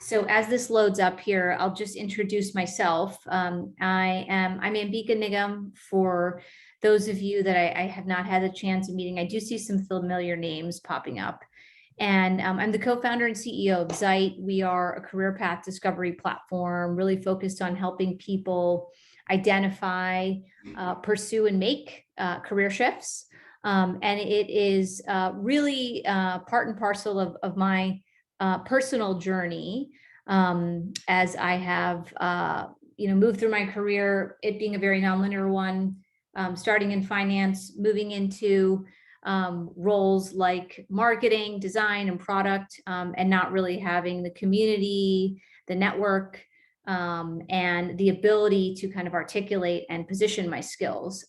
So as this loads up here, I'll just introduce myself. I'm Ambika Nigam. For those of you that I have not had the chance of meeting, I do see some familiar names popping up. And I'm the co-founder and CEO of Zeit. We are a career path discovery platform really focused on helping people identify, pursue, and make career shifts. And it is really part and parcel of my personal journey as I have moved through my career, it being a very nonlinear one, starting in finance, moving into roles like marketing, design, and product, and not really having the community, the network, and the ability to kind of articulate and position my skills.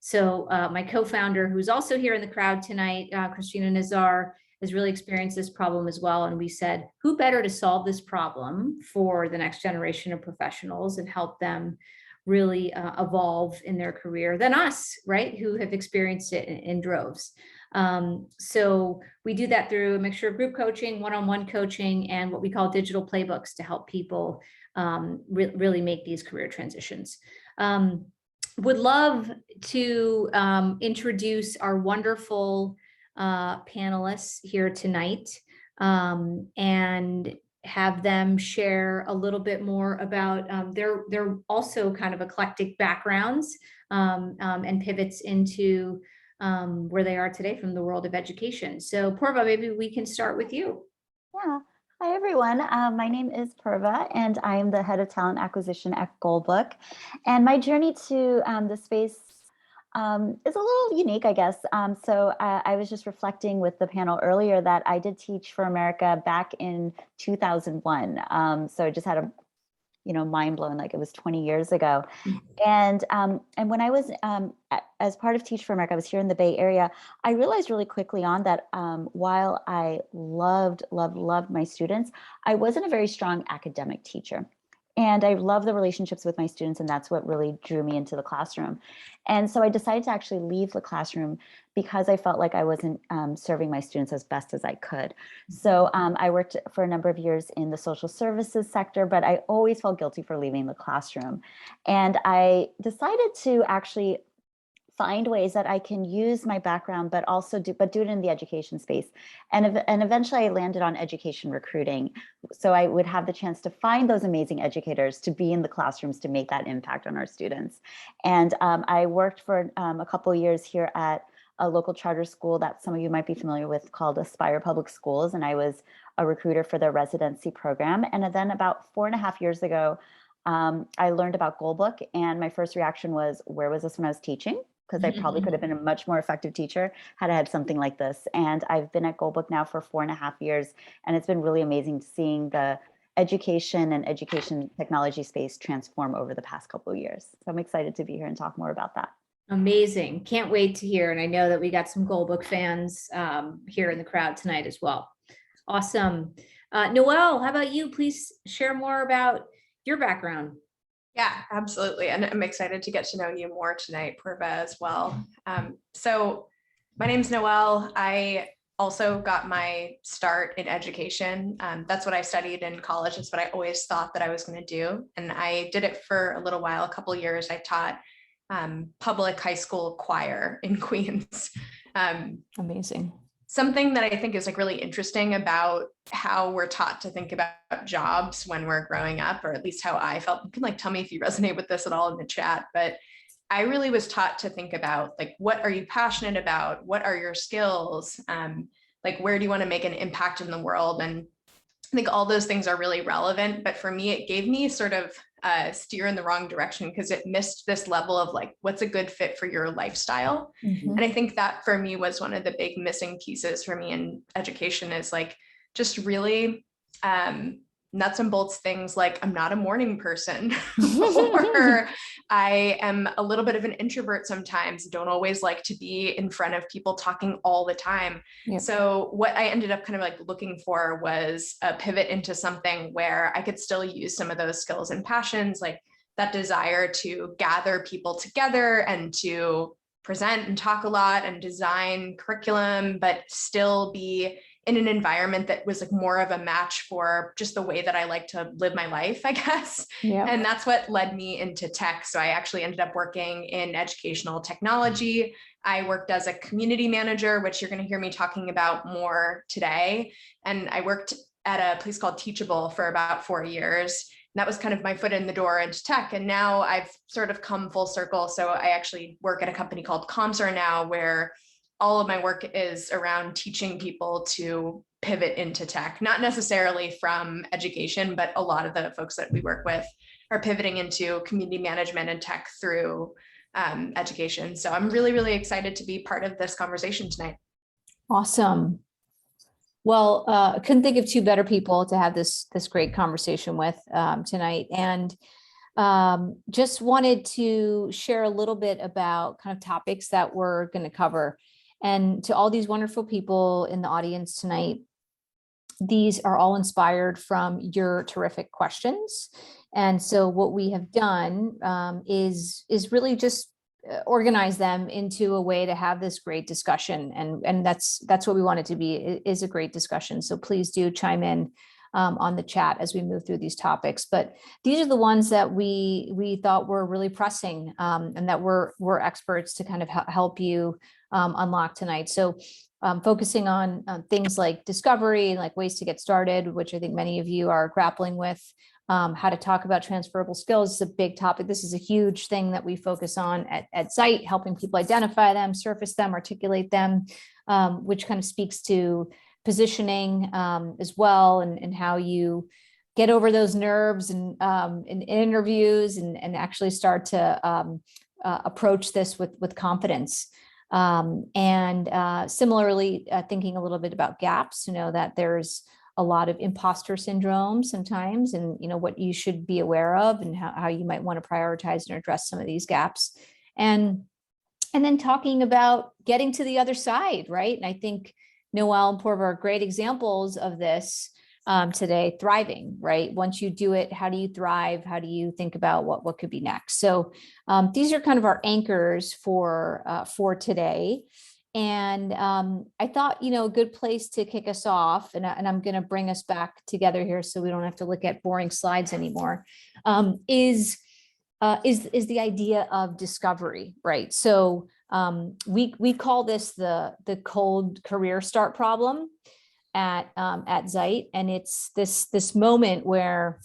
So my co-founder, who's also here in the crowd tonight, Christina Nazar, has really experienced this problem as well. And we said, who better to solve this problem for the next generation of professionals and help them really evolve in their career than us, right? Who have experienced it in droves. So we do that through a mixture of group coaching, one-on-one coaching, and what we call digital playbooks to help people really make these career transitions. Would love to introduce our wonderful panelists here tonight and have them share a little bit more about their also kind of eclectic backgrounds and pivots into where they are today from the world of education. So Purva, maybe we can start with you. Yeah. Hi, everyone. My name is Purva, and I am the head of talent acquisition at Goalbook. And my journey to the space is a little unique, I guess. So I was just reflecting with the panel earlier that I did Teach for America back in 2001. So I just had a mind blown, like it was 20 years ago. And when I was as part of Teach for America, I was here in the Bay Area. I realized really quickly on that while I loved my students, I wasn't a very strong academic teacher. And I love the relationships with my students, and that's what really drew me into the classroom. And so I decided to actually leave the classroom because I felt like I wasn't serving my students as best as I could. So I worked for a number of years in the social services sector, but I always felt guilty for leaving the classroom. And I decided to actually find ways that I can use my background, but also do it in the education space. And eventually I landed on education recruiting. So I would have the chance to find those amazing educators to be in the classrooms to make that impact on our students. And I worked for a couple of years here at a local charter school that some of you might be familiar with called Aspire Public Schools. And I was a recruiter for their residency program. And then about 4.5 years ago, I learned about Goalbook, and my first reaction was, where was this when I was teaching? Because I probably could have been a much more effective teacher had I had something like this. And I've been at Goalbook now for 4.5 years, and it's been really amazing seeing the education and education technology space transform over the past couple of years. So I'm excited to be here and talk more about that. Amazing. Can't wait to hear. And I know that we got some Goalbook fans here in the crowd tonight as well. Awesome. Noelle, how about you? Please share more about your background. Yeah, absolutely. And I'm excited to get to know you more tonight, Purva, as well. So my name's Noelle. I also got my start in education. That's what I studied in college. It's what I always thought that I was going to do. And I did it for a little while, a couple of years. I taught public high school choir in Queens. Amazing. Something that I think is like really interesting about how we're taught to think about jobs when we're growing up, or at least how I felt. You can like tell me if you resonate with this at all in the chat, but I really was taught to think about like, what are you passionate about? What are your skills? Like, where do you want to make an impact in the world? And I think all those things are really relevant, but for me, it gave me sort of steer in the wrong direction because it missed this level of like, what's a good fit for your lifestyle? And I think that for me was one of the big missing pieces for me in education is like, just really nuts and bolts things like I'm not a morning person or I am a little bit of an introvert sometimes, don't always like to be in front of people talking all the time. Yep. So what I ended up kind of like looking for was a pivot into something where I could still use some of those skills and passions, like that desire to gather people together and to present and talk a lot and design curriculum, but still be in an environment that was like more of a match for just the way that I like to live my life, I guess. Yeah. And that's what led me into tech. So I actually ended up working in educational technology. I worked as a community manager, which you're going to hear me talking about more today. And I worked at a place called Teachable for about 4 years. And that was kind of my foot in the door into tech. And now I've sort of come full circle. So I actually work at a company called Commsor now, where all of my work is around teaching people to pivot into tech, not necessarily from education, but a lot of the folks that we work with are pivoting into community management and tech through education. So I'm really, really excited to be part of this conversation tonight. Awesome. Well, I couldn't think of two better people to have this great conversation with tonight. And just wanted to share a little bit about kind of topics that we're going to cover. And to all these wonderful people in the audience tonight, these are all inspired from your terrific questions. And so what we have done is really just organize them into a way to have this great discussion. And that's what we want it to be, is a great discussion. So please do chime in on the chat as we move through these topics. But these are the ones that we thought were really pressing and that we're experts to kind of help you unlock tonight. So focusing on things like discovery and like ways to get started, which I think many of you are grappling with. How to talk about transferable skills is a big topic. This is a huge thing that we focus on at Zeit, helping people identify them, surface them, articulate them, which kind of speaks to positioning as well, and how you get over those nerves and in interviews and actually start to approach this with confidence. Similarly, thinking a little bit about gaps, that there's a lot of imposter syndrome sometimes, and what you should be aware of and how you might want to prioritize and address some of these gaps. And then talking about getting to the other side, right? And I think Noele and Purva are great examples of this today, thriving, right? Once you do it, how do you thrive? How do you think about what could be next? So these are kind of our anchors for today. And I thought, a good place to kick us off, and I'm going to bring us back together here so we don't have to look at boring slides anymore, is the idea of discovery, right? So we call this the cold career start problem at Zeit, and it's this moment where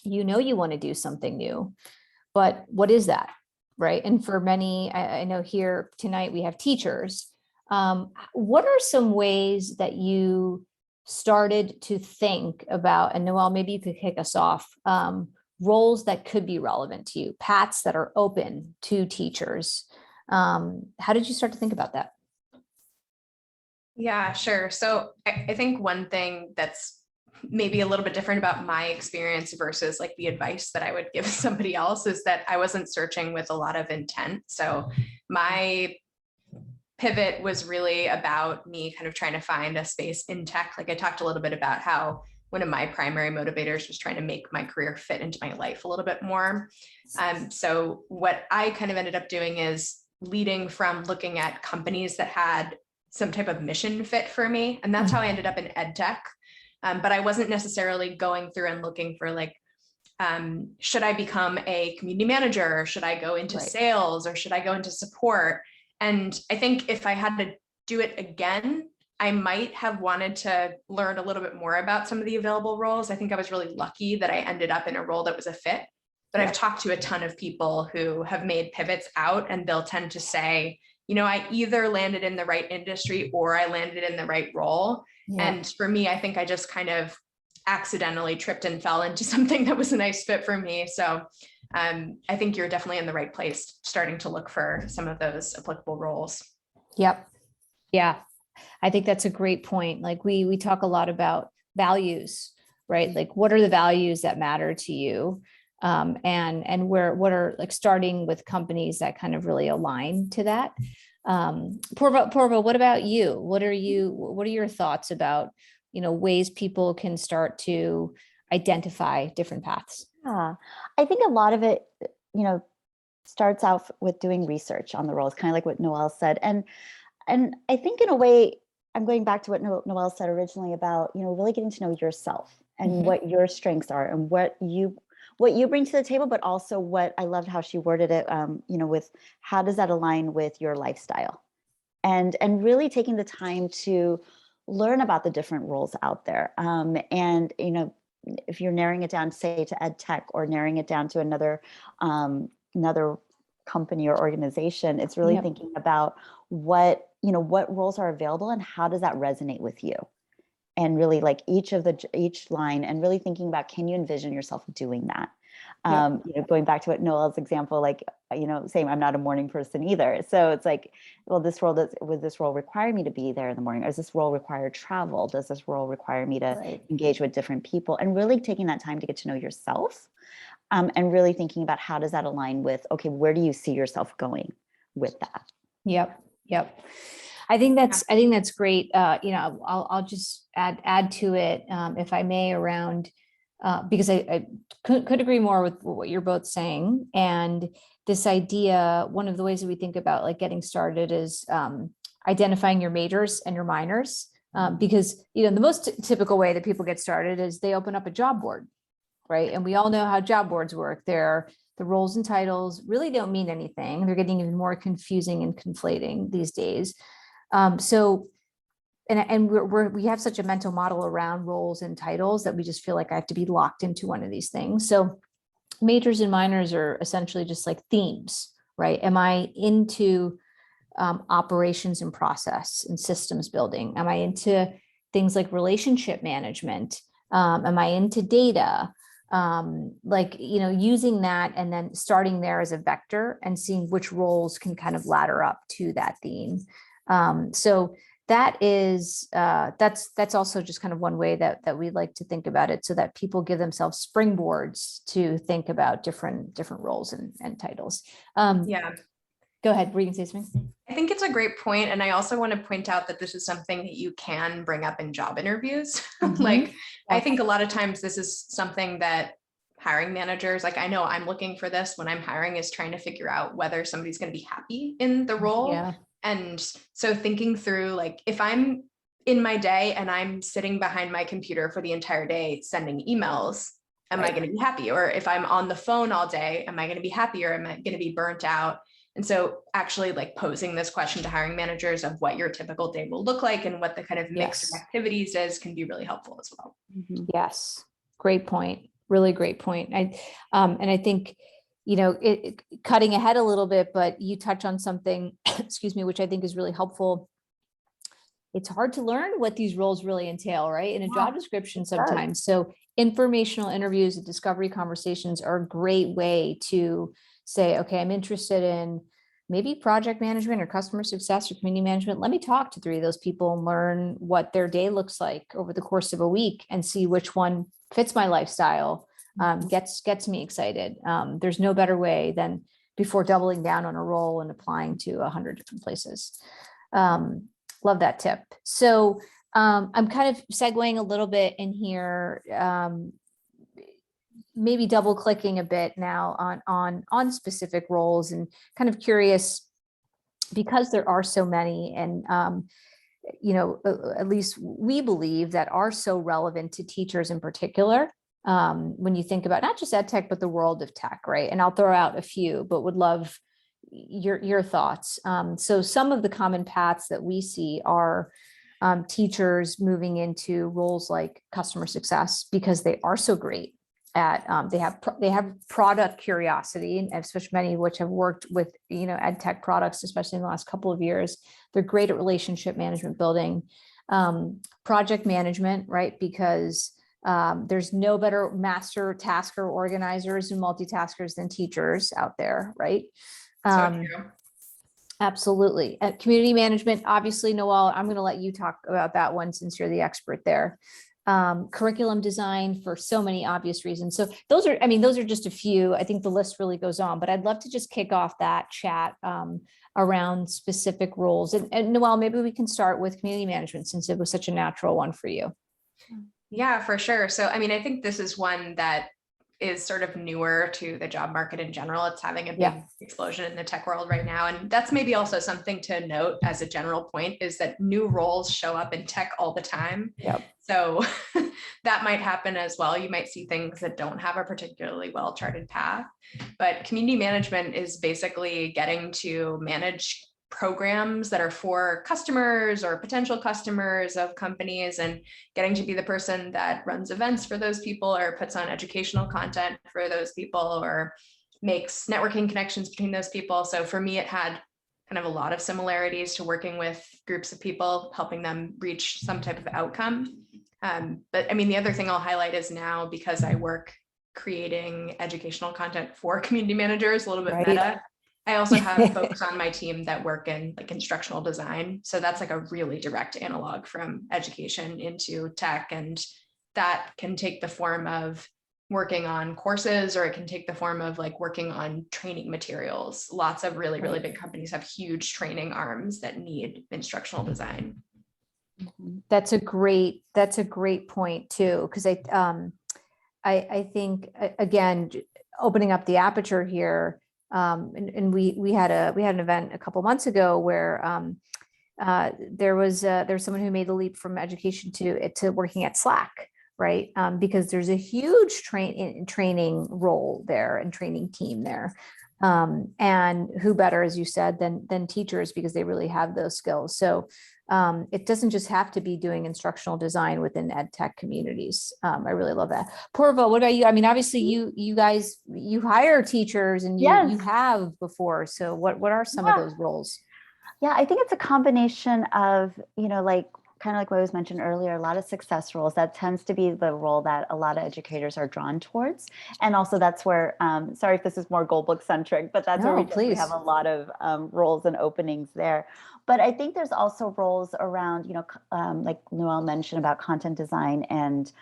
you want to do something new, but what is that? Right. And for many, I know here tonight we have teachers. What are some ways that you started to think about, and Noele, maybe you could kick us off, roles that could be relevant to you, paths that are open to teachers? How did you start to think about that? Yeah, sure. So I think one thing that's maybe a little bit different about my experience versus like the advice that I would give somebody else is that I wasn't searching with a lot of intent. So my pivot was really about me kind of trying to find a space in tech. Like I talked a little bit about how one of my primary motivators was trying to make my career fit into my life a little bit more. So what I kind of ended up doing is leading from looking at companies that had some type of mission fit for me. And that's how I ended up in Edtech. But I wasn't necessarily going through and looking for like, should I become a community manager? Or should I go into sales? Or should I go into support? And I think if I had to do it again, I might have wanted to learn a little bit more about some of the available roles. I think I was really lucky that I ended up in a role that was a fit. But I've talked to a ton of people who have made pivots out, and they'll tend to say, I either landed in the right industry or I landed in the right role. Yeah. And for me, I think I just kind of accidentally tripped and fell into something that was a nice fit for me. So I think you're definitely in the right place, starting to look for some of those applicable roles. Yep. Yeah. I think that's a great point. Like we talk a lot about values, right? Like what are the values that matter to you? And what are like starting with companies that kind of really align to that. Purva, what about you? What are your thoughts about, ways people can start to identify different paths? Yeah, I think a lot of it, starts out with doing research on the roles, kind of like what Noele said. And I think in a way, I'm going back to what Noelle said originally about, really getting to know yourself and what your strengths are and what you bring to the table, but also what I loved how she worded it, with how does that align with your lifestyle, and really taking the time to learn about the different roles out there. And, if you're narrowing it down, say to Edtech, or narrowing it down to another company or organization, it's really thinking about what roles are available and how does that resonate with you, and really like each line, and really thinking about, can you envision yourself doing that? Going back to what Noelle's example, like, same, I'm not a morning person either. So it's like, well, would this role require me to be there in the morning? Or does this role require travel? Does this role require me to engage with different people? And really taking that time to get to know yourself, and really thinking about how does that align with, okay, where do you see yourself going with that? Yep. I think that's great. I'll just add to it, if I may, around, because I could agree more with what you're both saying. And this idea, one of the ways that we think about like getting started is identifying your majors and your minors, because the most typical way that people get started is they open up a job board, right? And we all know how job boards work. The roles and titles really don't mean anything. They're getting even more confusing and conflating these days. We have such a mental model around roles and titles that we just feel like I have to be locked into one of these things. So majors and minors are essentially just like themes, right? Am I into operations and process and systems building? Am I into things like relationship management? Am I into data? Using that and then starting there as a vector and seeing which roles can kind of ladder up to that theme. So that is, that's also just kind of one way that we like to think about it, so that people give themselves springboards to think about different roles and titles. Go ahead, were you gonna say something? I think it's a great point. And I also want to point out that this is something that you can bring up in job interviews. I think a lot of times this is something that hiring managers, like I know I'm looking for this when I'm hiring, is trying to figure out whether somebody's going to be happy in the role. Yeah. And so thinking through, like, if I'm in my day and I'm sitting behind my computer for the entire day sending emails, am I going to be happy? Or if I'm on the phone all day, am I going to be happy, or am I going to be burnt out? And so actually like posing this question to hiring managers of what your typical day will look like and what the kind of mix of activities is can be really helpful as well. Yes. Great point. Really great point. And I think, cutting ahead a little bit, but you touch on something, excuse me, which I think is really helpful. It's hard to learn what these roles really entail, right? In a job description sometimes. So informational interviews and discovery conversations are a great way to say, okay, I'm interested in maybe project management or customer success or community management. Let me talk to 3 of those people and learn what their day looks like over the course of a week and see which one fits my lifestyle, gets me excited. There's no better way than before doubling down on a role and applying to 100 different places. Love that tip. So I'm kind of segueing a little bit in here, maybe double clicking a bit now on specific roles, and kind of curious, because there are so many, and at least we believe that are so relevant to teachers in particular. When you think about not just EdTech, but the world of tech, right? And I'll throw out a few, but would love your thoughts. So some of the common paths that we see are teachers moving into roles like customer success, because they are so great at, they have product curiosity, and especially many of which have worked with, EdTech products, especially in the last couple of years. They're great at relationship management building, project management, right? Because there's no better master tasker organizers and multitaskers than teachers out there, right? So true. Absolutely. Community management, obviously, Noelle, I'm going to let you talk about that one since you're the expert there. Curriculum design, for so many obvious reasons. So those are just a few. I think the list really goes on, but I'd love to just kick off that chat around specific roles. And Noelle, maybe we can start with community management, since it was such a natural one for you. Yeah, for sure. So, I think this is one that is sort of newer to the job market in general. It's having a big Yeah. explosion in the tech world right now. And that's maybe also something to note as a general point, is that new roles show up in tech all the time. Yep. So that might happen as well. You might see things that don't have a particularly well-charted path, but community management is basically getting to manage programs that are for customers or potential customers of companies, and getting to be the person that runs events for those people, or puts on educational content for those people, or makes networking connections between those people. So for me, it had kind of a lot of similarities to working with groups of people, helping them reach some type of outcome. But I mean, the other thing I'll highlight is now, because I work creating educational content for community managers, a little bit Right. meta, I also have folks on my team that work in like instructional design. So that's like a really direct analog from education into tech. And that can take the form of working on courses, or it can take the form of like working on training materials. Lots of really, really big companies have huge training arms that need instructional design. That's a great point too, because I think again, opening up the aperture here, and we had an event a couple months ago where there was someone who made the leap from education to working at Slack, right? Because there's a huge training role there and training team there. And who better, as you said, than teachers, because they really have those skills. So it doesn't just have to be doing instructional design within ed tech communities. I really love that. Purva, what about you? I mean, obviously you guys, you hire teachers and you have before. So what are some of those roles? Yeah, I think it's a combination of, like kind of like what was mentioned earlier, a lot of success roles. That tends to be the role that a lot of educators are drawn towards. And also that's where, sorry if this is more Goalbook centric, but that's where we have a lot of roles and openings there. But I think there's also roles around, like Noelle mentioned about content design and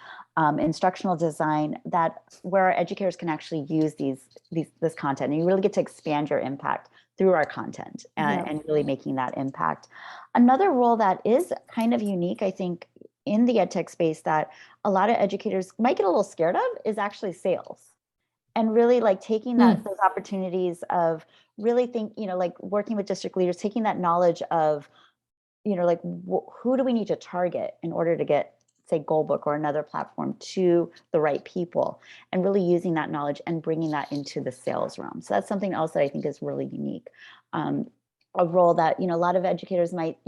instructional design, that where educators can actually use this content, and you really get to expand your impact through our content and really making that impact. Another role that is kind of unique, I think, in the ed tech space that a lot of educators might get a little scared of is actually sales. And really like taking those opportunities of really like working with district leaders, taking that knowledge of, like who do we need to target in order to get, say, Goalbook or another platform to the right people, and really using that knowledge and bringing that into the sales realm. So that's something else that I think is really unique. A role that, a lot of educators might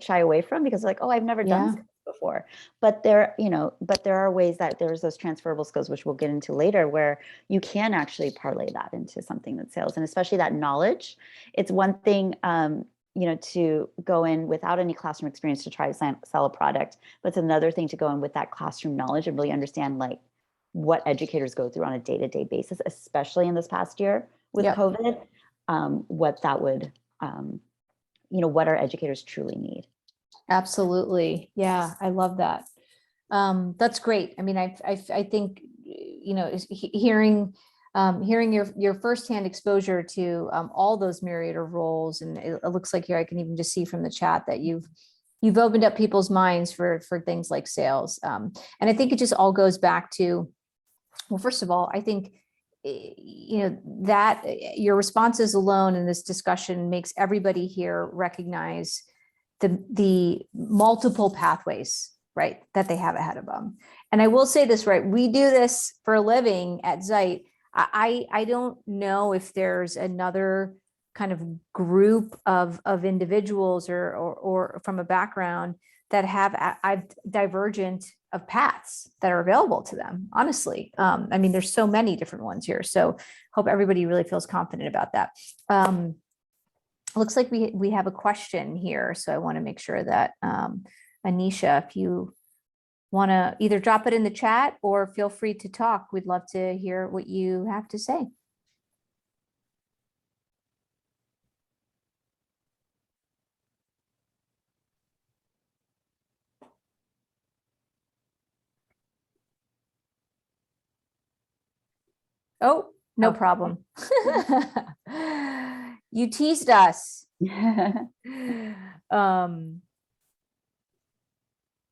shy away from, because they're like, oh, I've never done this before. But there are ways that there's those transferable skills, which we'll get into later, where you can actually parlay that into something that sales, and especially that knowledge. It's one thing, to go in without any classroom experience to try to sell a product, but it's another thing to go in with that classroom knowledge and really understand like what educators go through on a day-to-day basis, especially in this past year with COVID, what that would, what our educators truly need. Absolutely. Yeah, I love that. That's great. I mean, I think, hearing your firsthand exposure to all those myriad of roles, and it looks like here I can even just see from the chat that you've opened up people's minds for things like sales. And I think it just all goes back to, well, first of all, I think that your responses alone in this discussion makes everybody here recognize the multiple pathways, right, that they have ahead of them. And I will say this, right, we do this for a living at Zeit. I don't know if there's another kind of group of individuals or from a background that have divergent of paths that are available to them, honestly. I mean, there's so many different ones here. So hope everybody really feels confident about that. Looks like we have a question here. So I want to make sure that Anisha, if you want to either drop it in the chat or feel free to talk, we'd love to hear what you have to say. Oh, no problem. You teased us.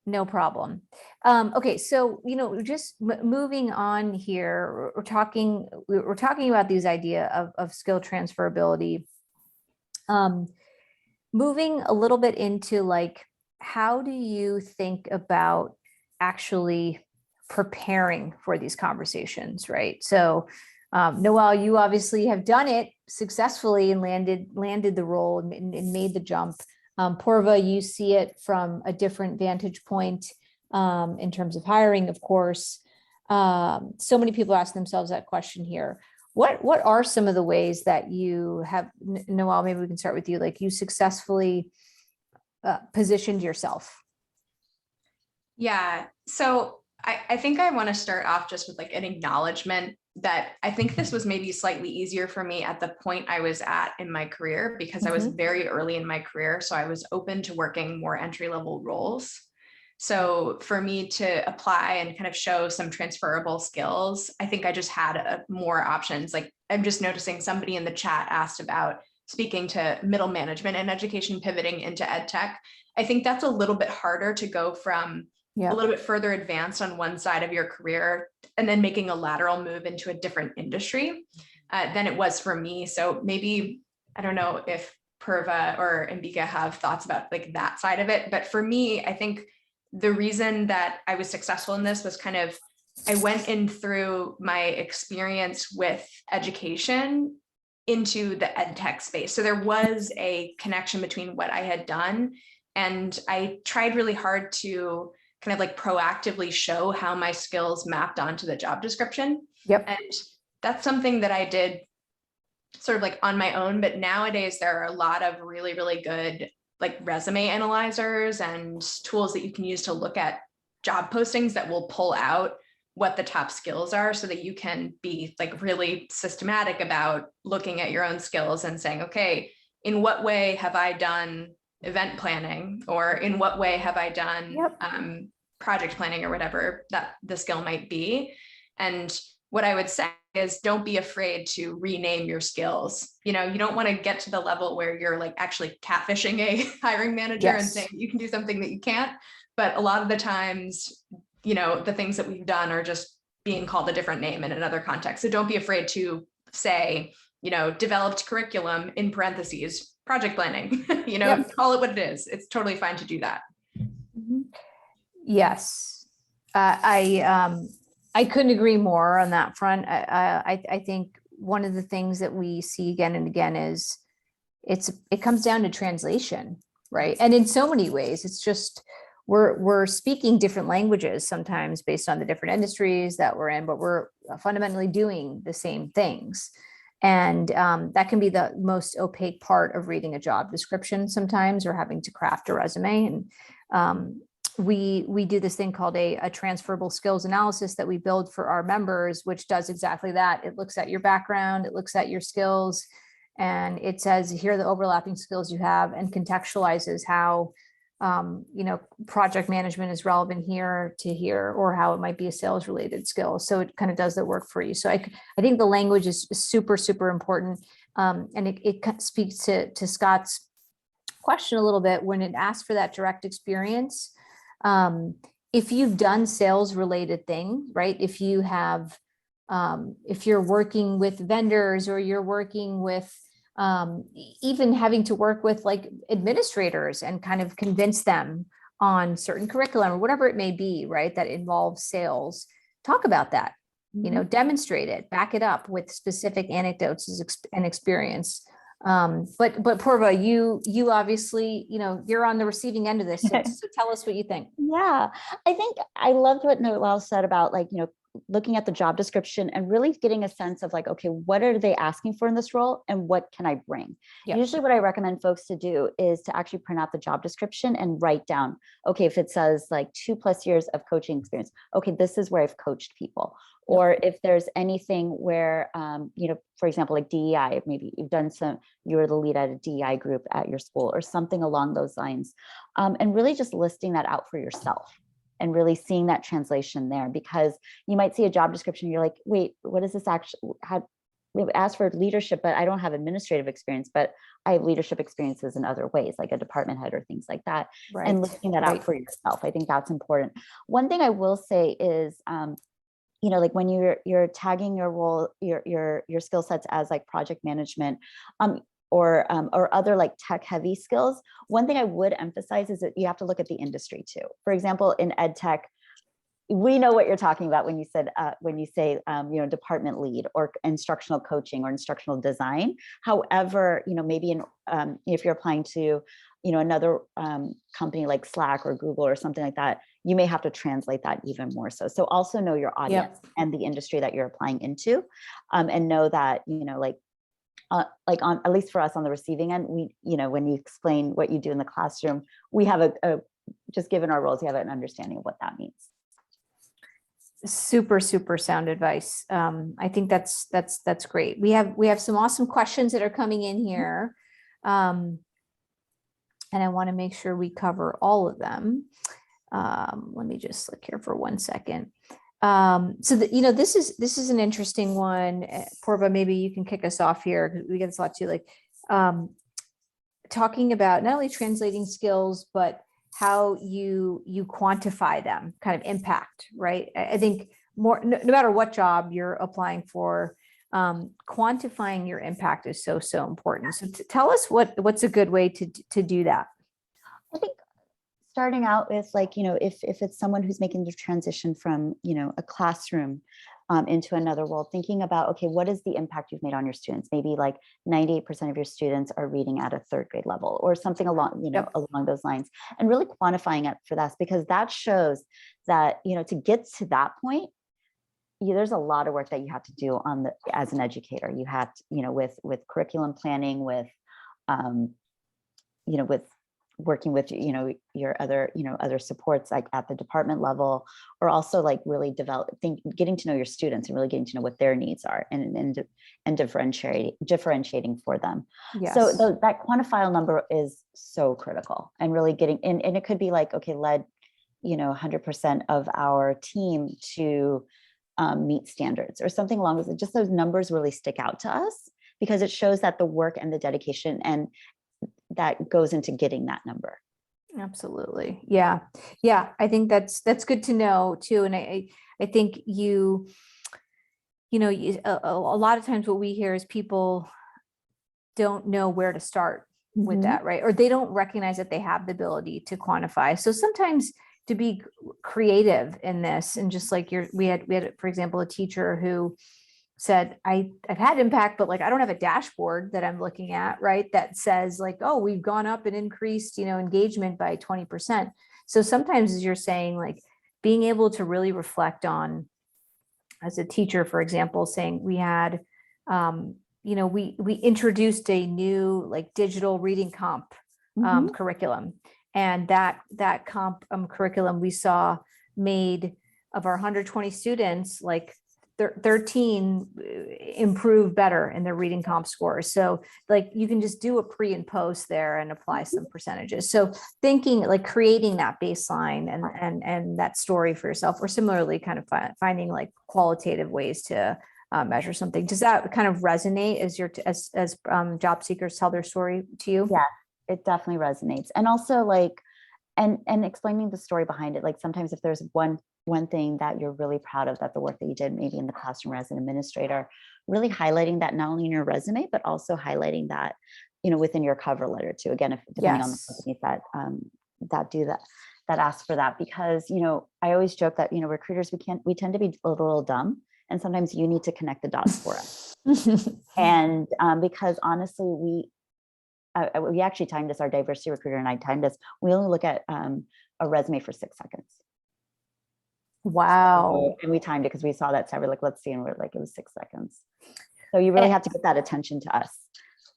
No problem. Okay, so just moving on here, we're talking about these idea of skill transferability. Moving a little bit into like, how do you think about actually preparing for these conversations, right? So, Noelle, you obviously have done it successfully and landed the role and made the jump. Purva, you see it from a different vantage point in terms of hiring, of course. So many people ask themselves that question here. What are some of the ways that you have, Noelle, maybe we can start with you, like you successfully positioned yourself? Yeah. So I think I want to start off just with like an acknowledgement that I think this was maybe slightly easier for me at the point I was at in my career, because I was very early in my career. So I was open to working more entry-level roles. So for me to apply and kind of show some transferable skills, I think I just had more options. Like I'm just noticing somebody in the chat asked about speaking to middle management and education, pivoting into EdTech. I think that's a little bit harder to go from a little bit further advanced on one side of your career and then making a lateral move into a different industry than it was for me. So maybe, I don't know if Purva or Ambika have thoughts about like that side of it. But for me, I think the reason that I was successful in this was kind of, I went in through my experience with education into the EdTech space. So there was a connection between what I had done, and I tried really hard to kind of like proactively show how my skills mapped onto the job description. Yep. And that's something that I did sort of like on my own, but nowadays there are a lot of really, really good like resume analyzers and tools that you can use to look at job postings that will pull out what the top skills are, so that you can be like really systematic about looking at your own skills and saying, okay, in what way have I done event planning, or in what way have I done project planning, or whatever that the skill might be. And what I would say is, don't be afraid to rename your skills. You don't want to get to the level where you're like actually catfishing a hiring manager and saying you can do something that you can't. But a lot of the times, the things that we've done are just being called a different name in another context. So don't be afraid to say, developed curriculum in parentheses, project planning, call it what it is. It's totally fine to do that. Yes. I couldn't agree more on that front. I think one of the things that we see again and again is it comes down to translation, right? And in so many ways, it's just we're speaking different languages sometimes based on the different industries that we're in, but we're fundamentally doing the same things. And that can be the most opaque part of reading a job description sometimes, or having to craft a resume. And we do this thing called a transferable skills analysis that we build for our members, which does exactly that. It looks at your background, it looks at your skills, and it says, here are the overlapping skills you have, and contextualizes how project management is relevant here to here, or how it might be a sales related skill. So it kind of does the work for you. So I think the language is super, super important. And it speaks to Scott's question a little bit when it asks for that direct experience. If you've done sales related things, right? If you have, if you're working with vendors, or you're working with even having to work with like administrators and kind of convince them on certain curriculum or whatever it may be, right? That involves sales. Talk about that, demonstrate it, back it up with specific anecdotes and experience. But Purva, you obviously, you're on the receiving end of this. So tell us what you think. Yeah, I think I loved what Noelle said about looking at the job description and really getting a sense of like, okay, what are they asking for in this role and what can I bring? Yep. Usually what I recommend folks to do is to actually print out the job description and write down, okay, if it says like 2+ years of coaching experience, okay, this is where I've coached people. Yep. Or if there's anything where, for example, like DEI, maybe you've done you were the lead at a DEI group at your school or something along those lines. And really just listing that out for yourself. And really seeing that translation there, because you might see a job description, you're like, wait, what is this actually? ask for leadership, but I don't have administrative experience, but I have leadership experiences in other ways, like a department head or things like that. Right. And looking that Right. out for yourself. I think that's important. One thing I will say is, you know, like when you're tagging your role, your skill sets as like project management, or other like tech heavy skills. One thing I would emphasize is that you have to look at the industry too. For example, in EdTech, we know what you're talking about when you said when you say you know, department lead or instructional coaching or instructional design. However, you know, maybe in if you're applying to, you know, another company like Slack or Google or something like that, you may have to translate that even more so. So also know your audience and the industry that you're applying into, and know that, you know, like on, at least for us on the receiving end, we, you know, when you explain what you do in the classroom, we have just given our roles, you have an understanding of what that means. Super, super sound advice. I think that's great. We have some awesome questions that are coming in here. And I want to make sure we cover all of them. Let me just look here for 1 second. So you know, this is an interesting one. Purva, maybe you can kick us off here, because we get this a lot too, like talking about not only translating skills, but how you quantify them, kind of impact, right? I think more, no matter what job you're applying for, quantifying your impact is so important. So tell us what's a good way to do that. I think starting out with, like, you know, if it's someone who's making the transition from, you know, a classroom into another role, thinking about, okay, what is the impact you've made on your students? Maybe like 98% of your students are reading at a 3rd grade level or something along, you know, along those lines, and really quantifying it for that, because that shows that, you know, to get to that point, there's a lot of work that you have to do on the, as an educator. You have to, you know, with curriculum planning, with, you know, with working with, you know, your other, you know, other supports like at the department level, or also like really getting to know your students and really getting to know what their needs are, and differentiating for them. Yes. So that quantifiable number is so critical, and really getting in, and it could be like, okay, led, you know, 100% of our team to meet standards or something along with it. Just those numbers really stick out to us, because it shows that the work and the dedication and that goes into getting that number. Absolutely. Yeah. I think that's good to know too. And I think you know, a lot of times what we hear is people don't know where to start with that, right? Or they don't recognize that they have the ability to quantify. So sometimes to be creative in this, and just like we had, for example, a teacher who said, I've had impact, but like, I don't have a dashboard that I'm looking at, right? That says like, oh, we've gone up and increased, you know, engagement by 20%. So sometimes, as you're saying, like being able to really reflect on, as a teacher, for example, saying we had, you know, we introduced a new like digital reading comp curriculum, and that comp curriculum we saw made of our 120 students, like 13 improve better in their reading comp scores. So like you can just do a pre and post there and apply some percentages. So thinking like creating that baseline and that story for yourself, or similarly kind of finding like qualitative ways to measure something. Does that kind of resonate as job seekers tell their story to you? Yeah, it definitely resonates. And also like, and explaining the story behind it. Like sometimes if there's one thing that you're really proud of, that the work that you did maybe in the classroom as an administrator, really highlighting that not only in your resume, but also highlighting that, you know, within your cover letter too. Again, if depending on the companies that do that, that ask for that, because, you know, I always joke that, you know, recruiters, we tend to be a little dumb, and sometimes you need to connect the dots for us. And because honestly, we actually timed this, our diversity recruiter and I timed this, we only look at a resume for 6 seconds. Wow. And we timed it because we saw that, so we're like, let's see, and we're like, it was 6 seconds. So you really have to get that attention to us.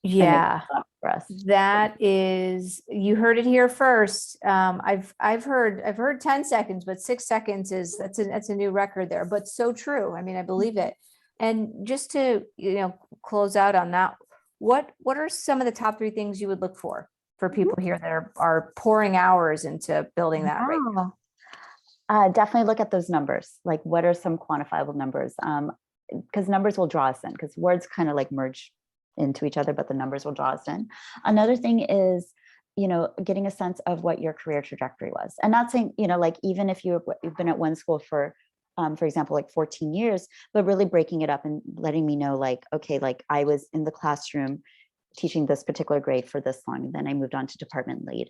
Yeah, for us. that is, you heard it here first. I've heard 10 seconds, but 6 seconds that's a new record there, but so true. I mean, I believe it. And just to, you know, close out on that, what are some of the top 3 things you would look for people here that are pouring hours into building that right now? Definitely look at those numbers. Like, what are some quantifiable numbers? because numbers will draw us in, because words kind of like merge into each other, but the numbers will draw us in. Another thing is, getting a sense of what your career trajectory was, and not saying, like, even if you've been at one school for example, like 14 years, but really breaking it up and letting me know, like, okay, like I was in the classroom teaching this particular grade for this long, and then I moved on to department lead.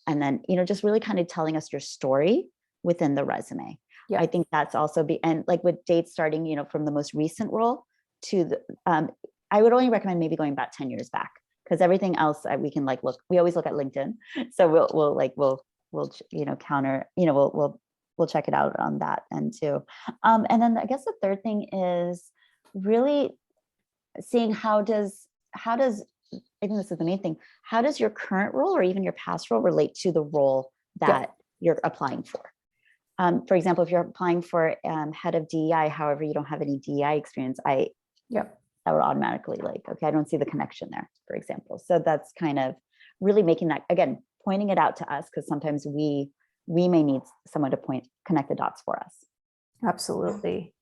And then, just really kind of telling us your story within the resume. Yeah. I think that's also and like with dates starting, from the most recent role to the, I would only recommend maybe going about 10 years back, because everything else we can like we always look at LinkedIn. So we'll counter, we'll check it out on that end too. And then I guess the third thing is really seeing how does, I think this is the main thing, how does your current role or even your past role relate to the role that you're applying for? For example, if you're applying for head of DEI, however, you don't have any DEI experience, that would automatically okay, I don't see the connection there, for example. So that's kind of really making that, again, pointing it out to us, because sometimes we may need someone to connect the dots for us. Absolutely.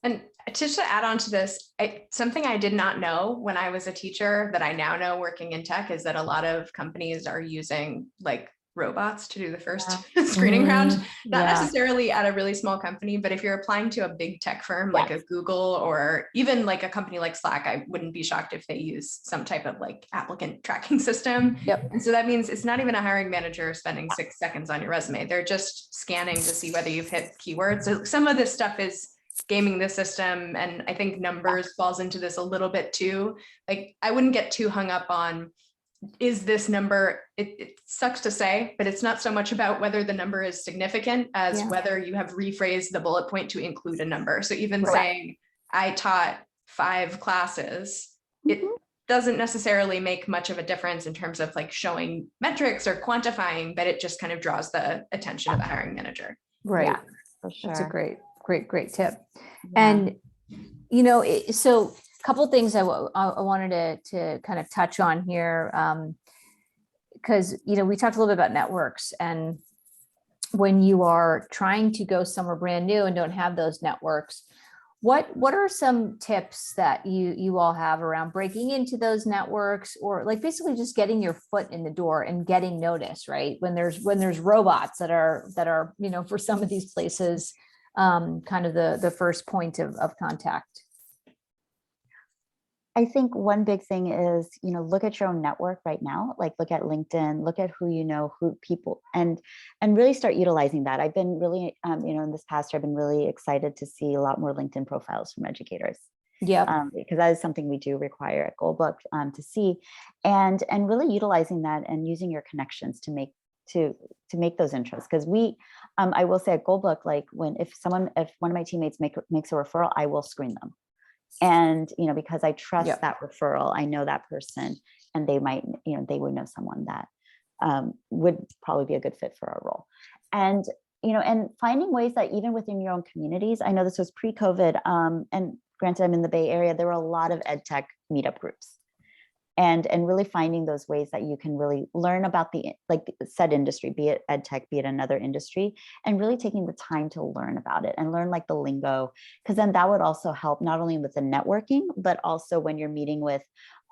And just to add on to this, something I did not know when I was a teacher that I now know working in tech is that a lot of companies are using like robots to do the first screening round, not necessarily at a really small company, but if you're applying to a big tech firm like a Google or even like a company like Slack, I wouldn't be shocked if they use some type of like applicant tracking system. And so that means it's not even a hiring manager spending 6 seconds on your resume. They're just scanning to see whether you've hit keywords. So some of this stuff is gaming the system. And I think numbers falls into this a little bit too. Like I wouldn't get too hung up on, is this number, it sucks to say, but it's not so much about whether the number is significant as whether you have rephrased the bullet point to include a number. So even saying I taught 5 classes, it doesn't necessarily make much of a difference in terms of like showing metrics or quantifying, but it just kind of draws the attention of the hiring manager. Right. Yeah, for sure. That's a great tip. And, so a couple of things I wanted to kind of touch on here, because, we talked a little bit about networks, and when you are trying to go somewhere brand new and don't have those networks, what are some tips that you all have around breaking into those networks, or like basically just getting your foot in the door and getting noticed, right? When there's robots that are, for some of these places, kind of the first point of contact. I think one big thing is, look at your own network right now, like look at LinkedIn, look at who people, and really start utilizing that. I've been really, in this past year, I've been really excited to see a lot more LinkedIn profiles from educators. Yeah. Because that is something we do require at Goalbook to see, and really utilizing that and using your connections to make those intros. Because I will say at Goalbook, like if one of my teammates makes a referral, I will screen them. And, because I trust that referral, I know that person, and they might, they would know someone that would probably be a good fit for our role. And, and finding ways that even within your own communities, I know this was pre-COVID, and granted I'm in the Bay Area, there were a lot of Edtech meetup groups. And really finding those ways that you can really learn about the said industry, be it Edtech, be it another industry, and really taking the time to learn about it and learn like the lingo, because then that would also help not only with the networking, but also when you're meeting with,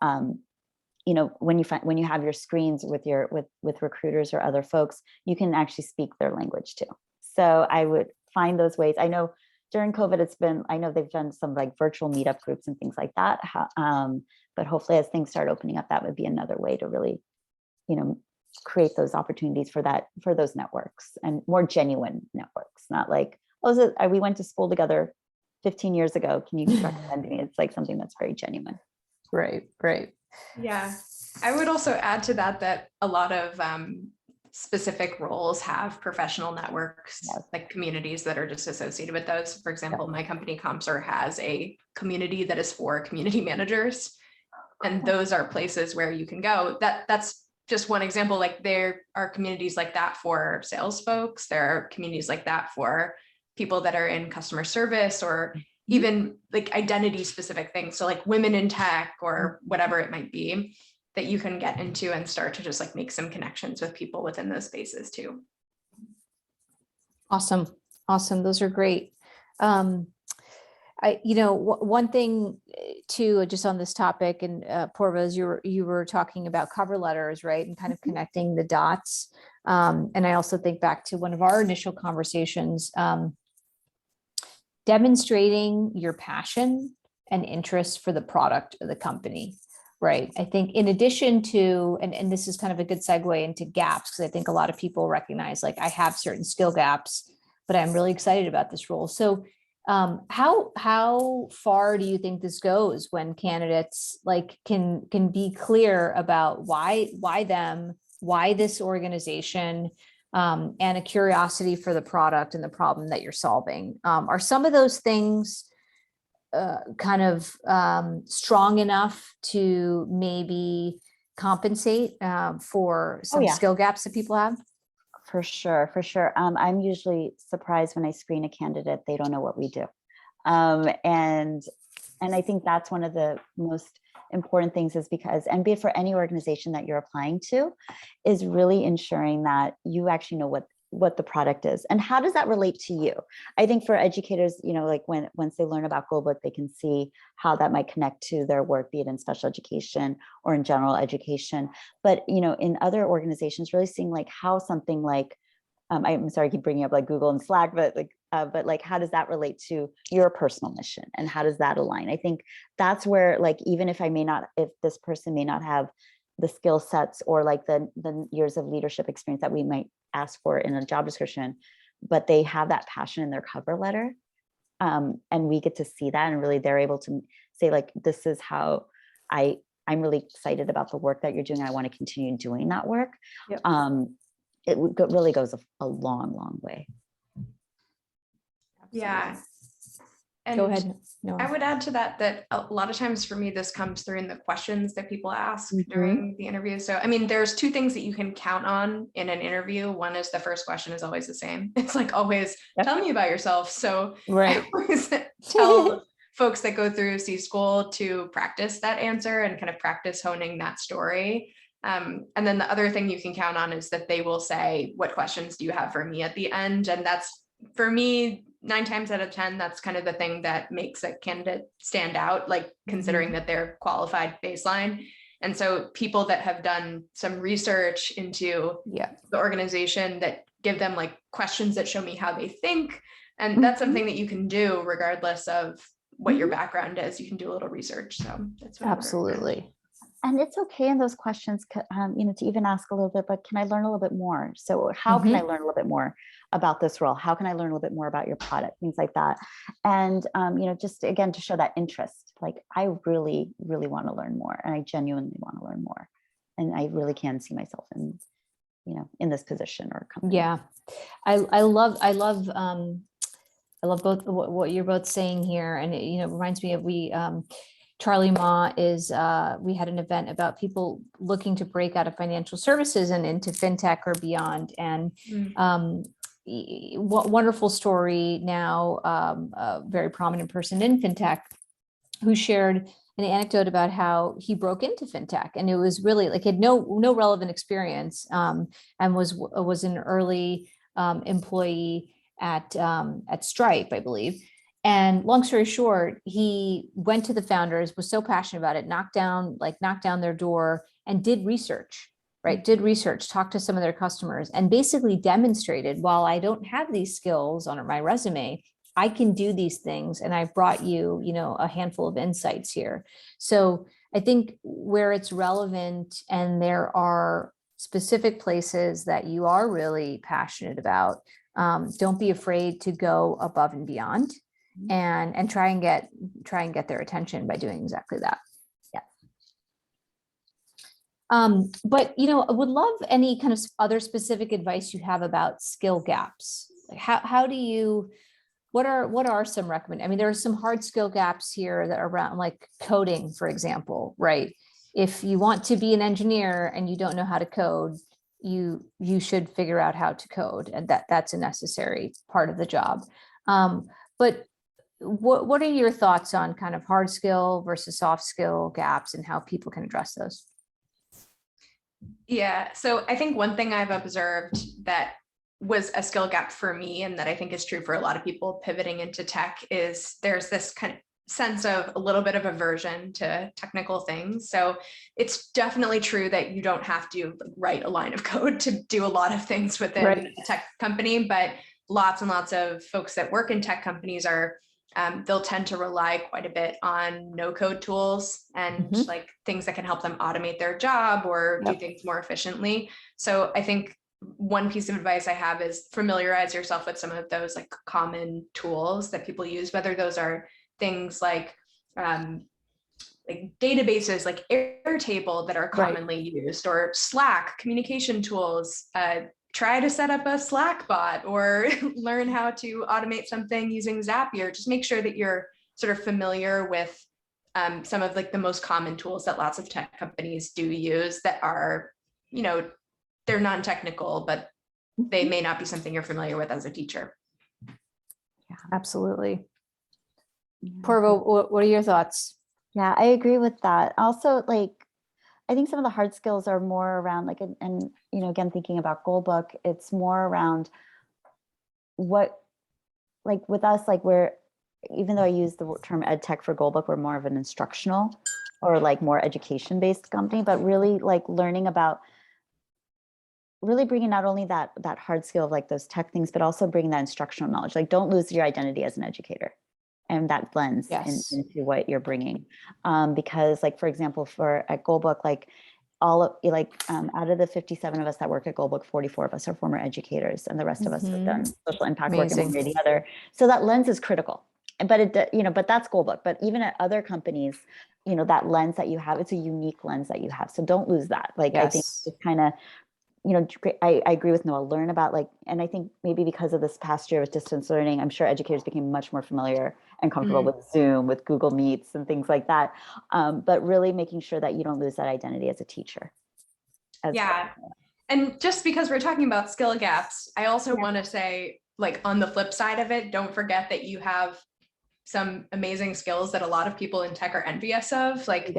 when you have your screens with recruiters or other folks, you can actually speak their language too. So I would find those ways. I know during COVID, I know they've done some like virtual meetup groups and things like that. But hopefully as things start opening up, that would be another way to really, create those opportunities for those networks, and more genuine networks, not like, we went to school together 15 years ago. Can you recommend me? It's like something that's very genuine. Right. Yeah. I would also add to that a lot of specific roles have professional networks, like communities that are just associated with those. For example, my company Commsor has a community that is for community managers. And those are places where you can go. That's just one example. Like there are communities like that for sales folks. There are communities like that for people that are in customer service, or even like identity specific things. So like women in tech or whatever it might be, that you can get into and start to just like make some connections with people within those spaces too. Awesome. Those are great. one thing too, just on this topic, and Purva, as you were talking about cover letters, right, and kind of connecting the dots. And I also think back to one of our initial conversations, demonstrating your passion and interest for the product of the company, right? I think in addition to, and this is kind of a good segue into gaps, because I think a lot of people recognize, like, I have certain skill gaps, but I'm really excited about this role. So how far do you think this goes when candidates can be clear about why them, why this organization, and a curiosity for the product and the problem that you're solving? Are some of those things strong enough to maybe compensate for some skill gaps that people have? For sure, for sure. I'm usually surprised when I screen a candidate, they don't know what we do. And I think that's one of the most important things, is because, and be it for any organization that you're applying to, is really ensuring that you actually know what the product is and how does that relate to you. I think for educators, like once they learn about Goalbook, they can see how that might connect to their work, be it in special education or in general education. But in other organizations, really seeing like how something like, I'm sorry, I keep bringing up like Google and Slack, but how does that relate to your personal mission and how does that align? I think that's where, like, even if if this person may not have the skill sets or like the years of leadership experience that we might ask for in a job description, but they have that passion in their cover letter. And we get to see that, and really they're able to say, like, this is how I'm really excited about the work that you're doing. I want to continue doing that work. Yep. It really goes a long, long way. Yeah. And Go ahead. No. I would add to that a lot of times for me, this comes through in the questions that people ask Mhm. during the interview. So, I mean, there's two things that you can count on in an interview. One is the first question is always the same. It's like always, tell me about yourself. So Right. I always tell folks that go through C school to practice that answer and kind of practice honing that story. And then the other thing you can count on is that they will say, what questions do you have for me at the end? And that's, for me, 9 times out of 10, that's kind of the thing that makes a candidate stand out, like considering that they're qualified baseline. And so people that have done some research into the organization, that give them like questions that show me how they think. And that's something that you can do regardless of what your background is. You can do a little research. So that's what Absolutely. And it's okay in those questions, to even ask a little bit, but can I learn a little bit more? So how can I learn a little bit more about this role? How can I learn a little bit more about your product? Things like that. And, just again, to show that interest, like, I really, really want to learn more, and I genuinely want to learn more. And I really can see myself in, in this position or company. Yeah. I love both what you're both saying here. And it, reminds me of Charlie Ma we had an event about people looking to break out of financial services and into fintech or beyond. And wonderful story now, a very prominent person in fintech who shared an anecdote about how he broke into fintech, and it was really like, he had no relevant experience, and was an early employee at Stripe, I believe. And long story short, he went to the founders, was so passionate about it, knocked down their door and did research, right? Did research, talked to some of their customers, and basically demonstrated, while I don't have these skills on my resume, I can do these things. And I brought you, a handful of insights here. So I think where it's relevant, and there are specific places that you are really passionate about, don't be afraid to go above and beyond. And try and get their attention by doing exactly that. Yeah. But I would love any kind of other specific advice you have about skill gaps. Like how do you, what are some recommend? I mean, there are some hard skill gaps here that are around, like coding, for example, right? If you want to be an engineer and you don't know how to code, you should figure out how to code, and that's a necessary part of the job. But what are your thoughts on kind of hard skill versus soft skill gaps and how people can address those? Yeah, so I think one thing I've observed that was a skill gap for me, and that I think is true for a lot of people pivoting into tech, is there's this kind of sense of a little bit of aversion to technical things. So it's definitely true that you don't have to write a line of code to do a lot of things within a tech company, but lots and lots of folks that work in tech companies are, they'll tend to rely quite a bit on no code tools and like things that can help them automate their job or do things more efficiently. So I think one piece of advice I have is familiarize yourself with some of those like common tools that people use, whether those are things like databases like Airtable that are commonly used, or Slack communication tools. Try to set up a Slack bot or learn how to automate something using Zapier. Just make sure that you're sort of familiar with some of like the most common tools that lots of tech companies do use that are, you know, they're non-technical, but they may not be something you're familiar with as a teacher. Yeah, absolutely. Purva, what are your thoughts? Yeah, I agree with that. Also, like, I think some of the hard skills are more around like, and you know, again, thinking about Goalbook, it's more around what, like with us, like we're, even though I use the term Edtech for Goalbook, we're more of an instructional or like more education-based company, but really like learning about, really bringing not only that hard skill of like those tech things, but also bringing that instructional knowledge. Like don't lose your identity as an educator. And that blends into what you're bringing. Because like, for example, at Goalbook, like out of the 57 of us that work at Goalbook, 44 of us are former educators, and the rest of us have done social impact work in one way or the other. So that lens is critical. But but that's Goalbook. But even at other companies, you know, that lens that you have, it's a unique lens that you have. So don't lose that. Like I think it's kind of, you know, I agree with Noelle, learn about like, and I think maybe because of this past year with distance learning, I'm sure educators became much more familiar and comfortable with Zoom, with Google Meets and things like that. But really making sure that you don't lose that identity as a teacher. And just because we're talking about skill gaps, I also want to say, like on the flip side of it, don't forget that you have some amazing skills that a lot of people in tech are envious of. Like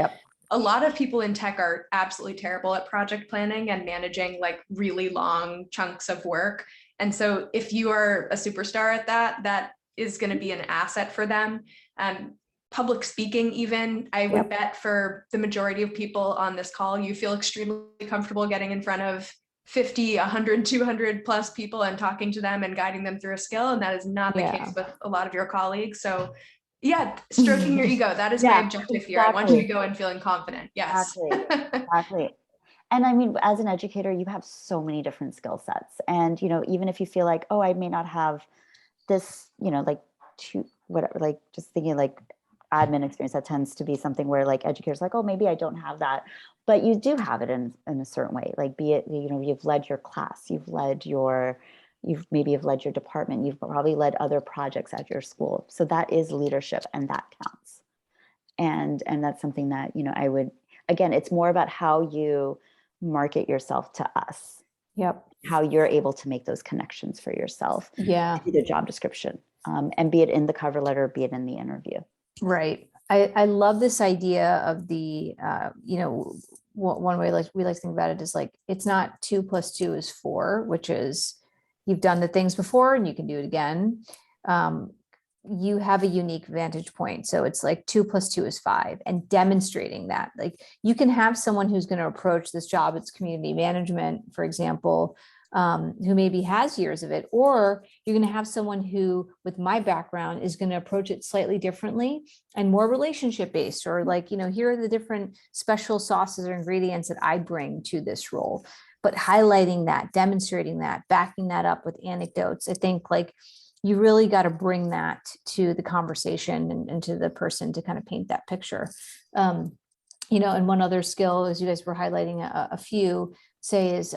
a lot of people in tech are absolutely terrible at project planning and managing like really long chunks of work. And so if you are a superstar at that, that is going to be an asset for them. Public speaking, even, I would bet for the majority of people on this call, you feel extremely comfortable getting in front of 50, 100, 200 plus people and talking to them and guiding them through a skill. And that is not the case with a lot of your colleagues. So stroking your ego. That is my objective here. I want you to go in feeling confident. Yes. Exactly. And I mean, as an educator, you have so many different skill sets. And, you know, even if you feel like, oh, I may not have this, you know, like like just thinking like admin experience, that tends to be something where like educators like, oh, maybe I don't have that, but you do have it in a certain way. Like be it, you know, you've led your class, you've led your department, you've probably led other projects at your school. So that is leadership and that counts. And that's something that, you know, I would, again, it's more about how you market yourself to us. How you're able to make those connections for yourself. To the job description. And be it in the cover letter, be it in the interview. Right. I love this idea of the, you know, one way we like to think about it is like, it's not 2 + 2 is 4, which is you've done the things before and you can do it again. You have a unique vantage point. So it's like 2 + 2 is 5, and demonstrating that, like you can have someone who's going to approach this job, it's community management, for example, who maybe has years of it, or you're going to have someone who, with my background, is going to approach it slightly differently and more relationship based, or like, you know, here are the different special sauces or ingredients that I bring to this role, but highlighting that, demonstrating that, backing that up with anecdotes. I think like you really got to bring that to the conversation and to the person to kind of paint that picture. You know, and one other skill, as you guys were highlighting a few, say is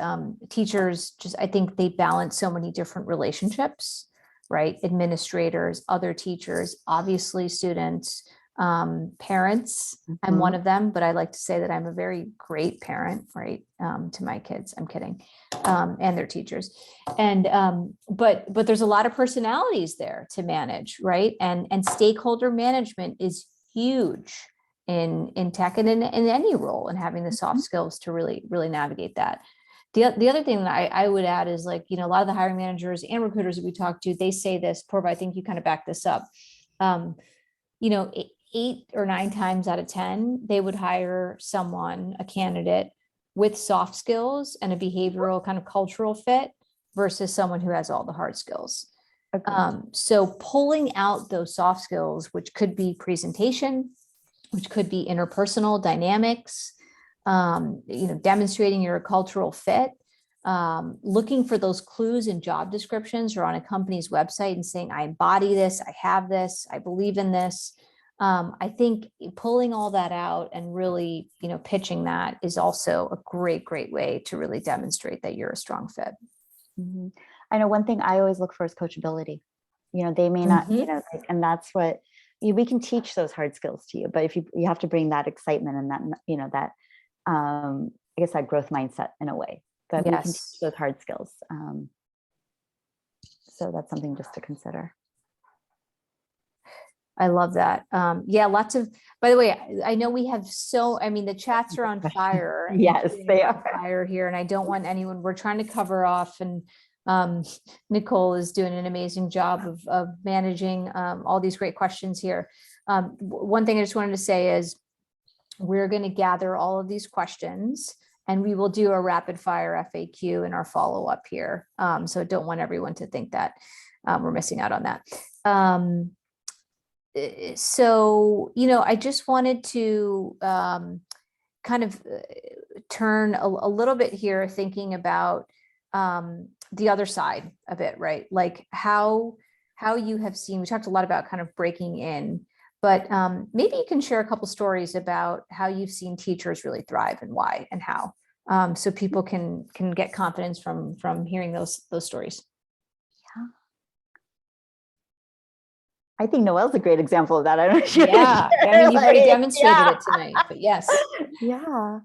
teachers, just, I think they balance so many different relationships, right? Administrators, other teachers, obviously students, parents. I'm one of them, but I like to say that I'm a very great parent, right? To my kids, I'm kidding, and their teachers. And, but there's a lot of personalities there to manage, right? And stakeholder management is huge in tech and in any role, and having the soft skills to really navigate that. The other thing that I would add is like, a lot of the hiring managers and recruiters that we talk to, they say this, Purva, I think you kind of back this up. 8 or 9 times out of 10, they would hire someone, a candidate with soft skills and a behavioral kind of cultural fit versus someone who has all the hard skills. Okay. So pulling out those soft skills, which could be presentation, which could be interpersonal dynamics, demonstrating your cultural fit, looking for those clues in job descriptions or on a company's website and saying, I embody this, I have this, I believe in this. I think pulling all that out and really, pitching that is also a great, great way to really demonstrate that you're a strong fit. Mm-hmm. I know one thing I always look for is coachability. They may not, and that's what we can teach those hard skills to you, but if you have to bring that excitement and that, I guess that growth mindset in a way, but we can teach those hard skills. So that's something just to consider. I love that. Lots of, by the way, I know we have the chats are on fire. Yes, they are on fire here. And I don't want anyone, we're trying to cover off, and Nicole is doing an amazing job of managing all these great questions here. One thing I just wanted to say is we're going to gather all of these questions and we will do a rapid fire FAQ in our follow-up here. So I don't want everyone to think that we're missing out on that. So, I just wanted to kind of turn a little bit here, thinking about the other side of it, right? Like how you have seen, we talked a lot about kind of breaking in, but maybe you can share a couple stories about how you've seen teachers really thrive and why and how, so people can get confidence from hearing those stories. I think Noelle's a great example of that. I don't know if you've already demonstrated it tonight, but yes. Yeah.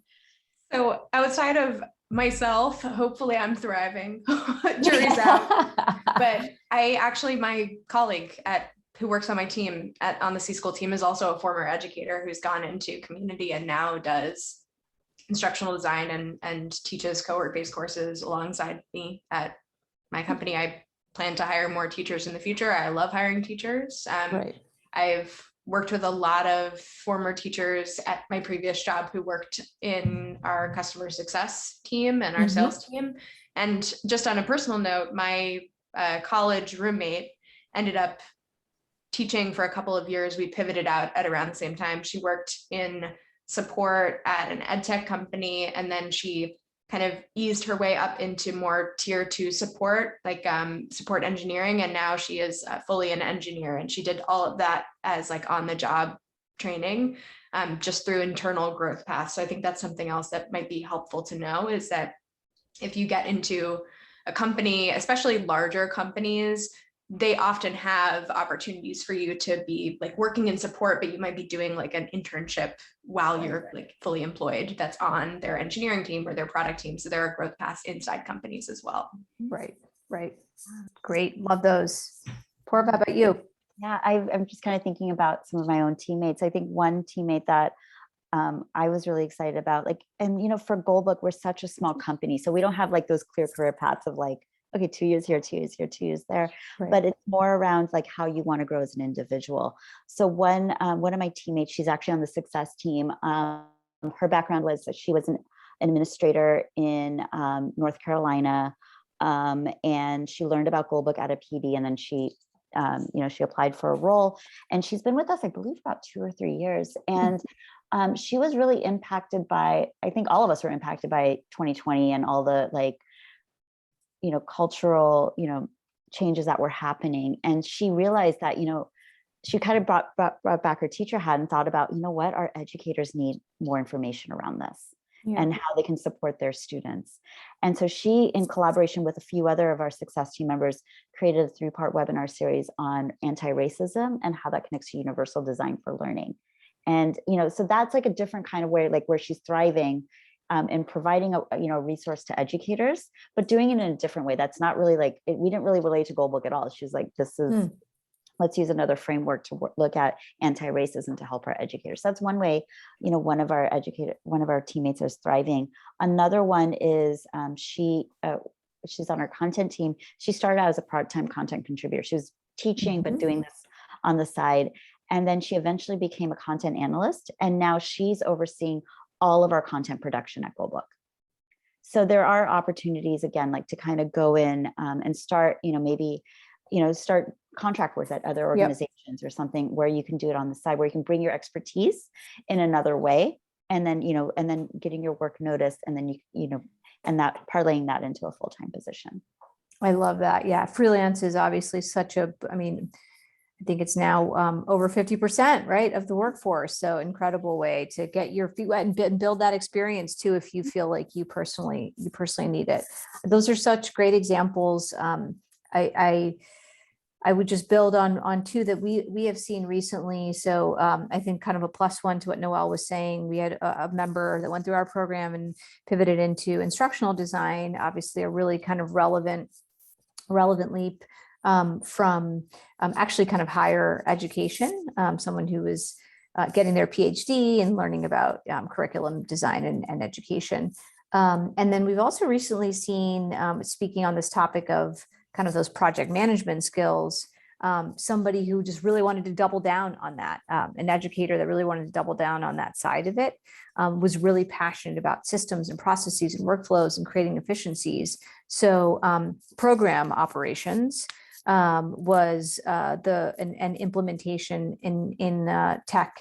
So outside of myself, hopefully I'm thriving. Jury's out. But my colleague who works on my team on the C-School team is also a former educator who's gone into community and now does instructional design and teaches cohort-based courses alongside me at my company. I plan to hire more teachers in the future. I love hiring teachers. Right. I've worked with a lot of former teachers at my previous job who worked in our customer success team and our sales team. And just on a personal note, my college roommate ended up teaching for a couple of years. We pivoted out at around the same time. She worked in support at an Edtech company, and then she kind of eased her way up into more tier 2 support, like support engineering. And now she is fully an engineer, and she did all of that as like on the job training, just through internal growth paths. So I think that's something else that might be helpful to know, is that if you get into a company, especially larger companies, they often have opportunities for you to be like working in support, but you might be doing like an internship while you're like fully employed that's on their engineering team or their product team. So there are growth paths inside companies as well. Right. Great. Love those. Purva, how about you? Yeah, I'm just kind of thinking about some of my own teammates. I think one teammate that I was really excited about, like, and for Goalbook, we're such a small company, so we don't have like those clear career paths of like, okay, 2 years here, 2 years here, 2 years there. Right. But it's more around like how you want to grow as an individual. So one of my teammates, she's actually on the success team. Her background was that she was an administrator in North Carolina, and she learned about Goalbook at a PD, and then she applied for a role, and she's been with us, I believe, about 2 or 3 years. And she was really impacted by, I think all of us were impacted by 2020 and all the like, cultural, changes that were happening. And she realized that, she kind of brought back her teacher hat and thought about, what, our educators need more information around this and how they can support their students. And so she, in collaboration with a few other of our success team members, created a 3-part webinar series on anti-racism and how that connects to universal design for learning. And, so that's like a different kind of way, like where she's thriving and providing a resource to educators, but doing it in a different way. That's not really like, we didn't really relate to Goalbook at all. She's like, this is let's use another framework to look at anti-racism to help our educators. That's one way, one of our teammates is thriving. Another one is she's on our content team. She started out as a part-time content contributor. She was teaching, but doing this on the side. And then she eventually became a content analyst. And now she's overseeing all of our content production at Goalbook. So there are opportunities, again, like to kind of go in and start, maybe, start contract work at other organizations or something where you can do it on the side, where you can bring your expertise in another way. And then, and then getting your work noticed, and then and that parlaying that into a full-time position. I love that. Yeah. Freelance is obviously I think it's now over 50%, right, of the workforce. So incredible way to get your feet wet and build that experience too, if you feel like you personally need it. Those are such great examples. I would just build on two that we have seen recently. So I think kind of a plus one to what Noelle was saying. We had a member that went through our program and pivoted into instructional design, obviously a really kind of relevant leap from actually kind of higher education, someone who was getting their PhD and learning about curriculum design and education. And then we've also recently seen, speaking on this topic of kind of those project management skills, somebody who just really wanted to double down on that, an educator that really wanted to double down on that side of it, was really passionate about systems and processes and workflows and creating efficiencies. So program operations was an implementation in tech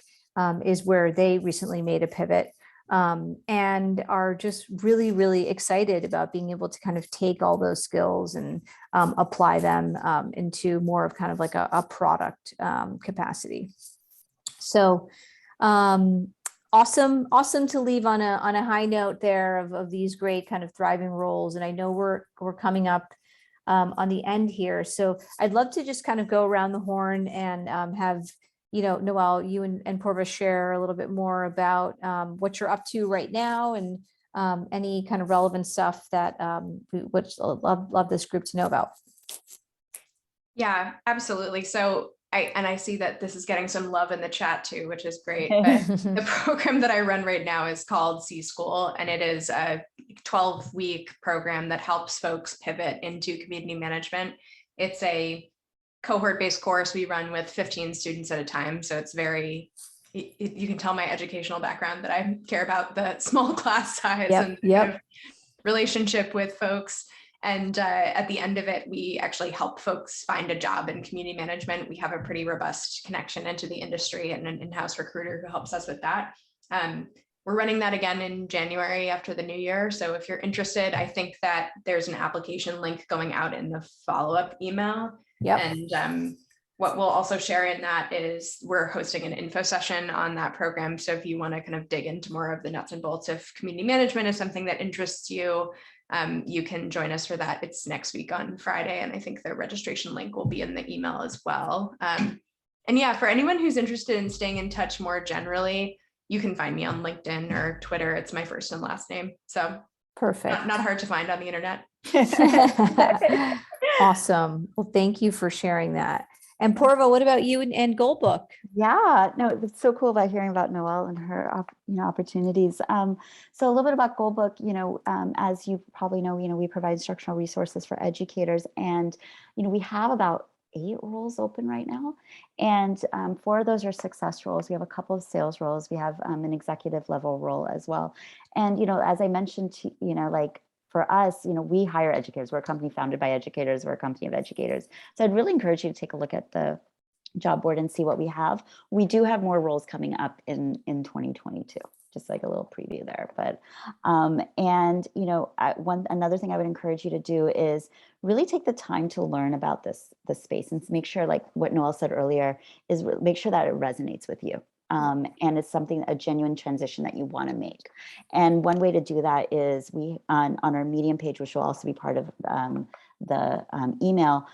is where they recently made a pivot, and are just really, really excited about being able to kind of take all those skills and apply them into more of kind of like a product capacity. So awesome to leave on a high note there of these great kind of thriving roles. And I know we're coming up on the end here. So I'd love to just kind of go around the horn and have, Noelle, you and Purva share a little bit more about what you're up to right now, and any kind of relevant stuff that we would love this group to know about. Yeah, absolutely. So I see that this is getting some love in the chat too, which is great. But the program that I run right now is called C-School, and it is a 12-week program that helps folks pivot into community management. It's a cohort-based course we run with 15 students at a time. So it's you can tell my educational background that I care about the small class size and kind of relationship with folks. And at the end of it, we actually help folks find a job in community management. We have a pretty robust connection into the industry and an in-house recruiter who helps us with that. We're running that again in January after the new year. So if you're interested, I think that there's an application link going out in the follow-up email. And what we'll also share in that is we're hosting an info session on that program. So if you want to kind of dig into more of the nuts and bolts of community management is something that interests you, you can join us for that. It's next week on Friday. And I think the registration link will be in the email as well. And yeah, for anyone who's interested in staying in touch more generally, you can find me on LinkedIn or Twitter. It's my first and last name. So perfect. Not hard to find on the internet. Awesome. Well, thank you for sharing that. And Purva, what about you and Goalbook? Yeah, no, it's so cool about hearing about Noelle and her opportunities. So a little bit about Goalbook, as you probably know, we provide instructional resources for educators, and we have about 8 roles open right now, and 4 of those are success roles. We have a couple of sales roles. We have an executive level role as well. And as I mentioned, like for us, we hire educators. We're a company founded by educators. We're a company of educators. So I'd really encourage you to take a look at the job board and see what we have. We do have more roles coming up in 2022. Just like a little preview there, but another thing I would encourage you to do is really take the time to learn about this space and make sure, like what Noelle said earlier, is make sure that it resonates with you, and it's a genuine transition that you want to make. And one way to do that is we on our Medium page, which will also be part of the email,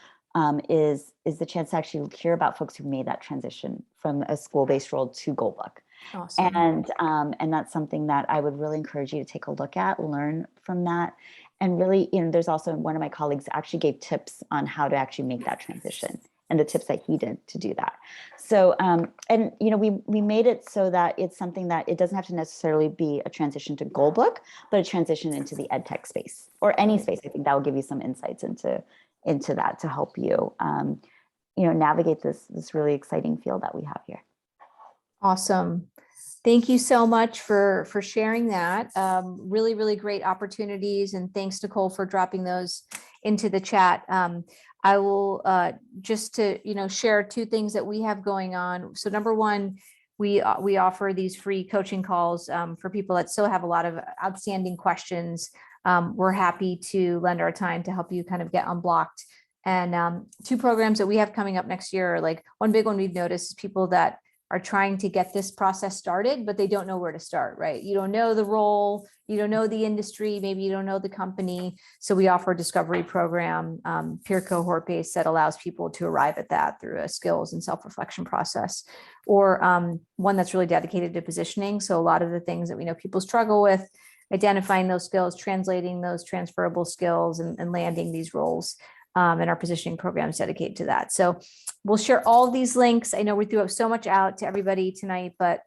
is the chance to actually hear about folks who made that transition from a school-based role to Goalbook. Awesome. And that's something that I would really encourage you to take a look at, learn from that. And really, there's also one of my colleagues actually gave tips on how to actually make that transition. and the tips that he did to do that. So, and you know, we made it so that it's something that it doesn't have to necessarily be a transition to Goalbook, but a transition into the EdTech space or any space. I think that will give you some insights into that to help you, you know, navigate this really exciting field that we have here. Awesome. Thank you so much for sharing that. Really, really great opportunities. And thanks, Nicole, for dropping those into the chat. I will just to, you know, share two things that we have going on. So number one, we offer these free coaching calls for people that still have a lot of outstanding questions. We're happy to lend our time to help you kind of get unblocked. And two programs that we have coming up next year, like one big one we've noticed is people that are trying to get this process started, but they don't know where to start, right? You don't know the role, you don't know the industry, maybe you don't know the company. So we offer a discovery program, peer cohort based, that allows people to arrive at that through a skills and self-reflection process, or one that's really dedicated to positioning. So a lot of the things that we know people struggle with, identifying those skills, translating those transferable skills, and landing these roles. And our positioning program is dedicated to that. So we'll share all these links. I know we threw up so much out to everybody tonight, but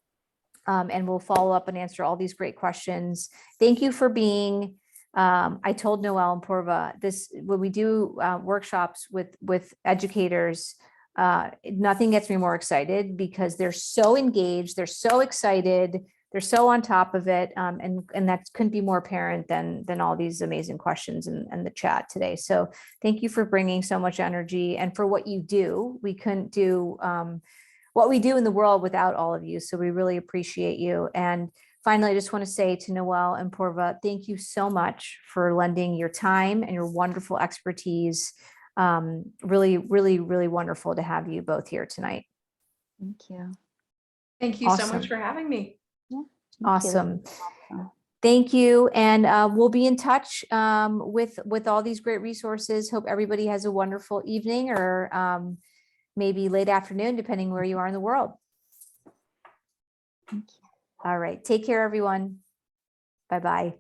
and we'll follow up and answer all these great questions. Thank you for being. I told Noelle and Purva this, when we do workshops with educators, nothing gets me more excited because they're so engaged, they're so excited, they're so on top of it, and that couldn't be more apparent than all these amazing questions and the chat today. So thank you for bringing so much energy and for what you do. We couldn't do what we do in the world without all of you. So we really appreciate you. And finally, I just want to say to Noelle and Purva, thank you so much for lending your time and your wonderful expertise. Really, really, really wonderful to have you both here tonight. Thank you. Thank you so much for having me. Awesome. Thank you. And we'll be in touch with all these great resources. Hope everybody has a wonderful evening or maybe late afternoon, depending where you are in the world. Thank you. All right. Take care, everyone. Bye-bye.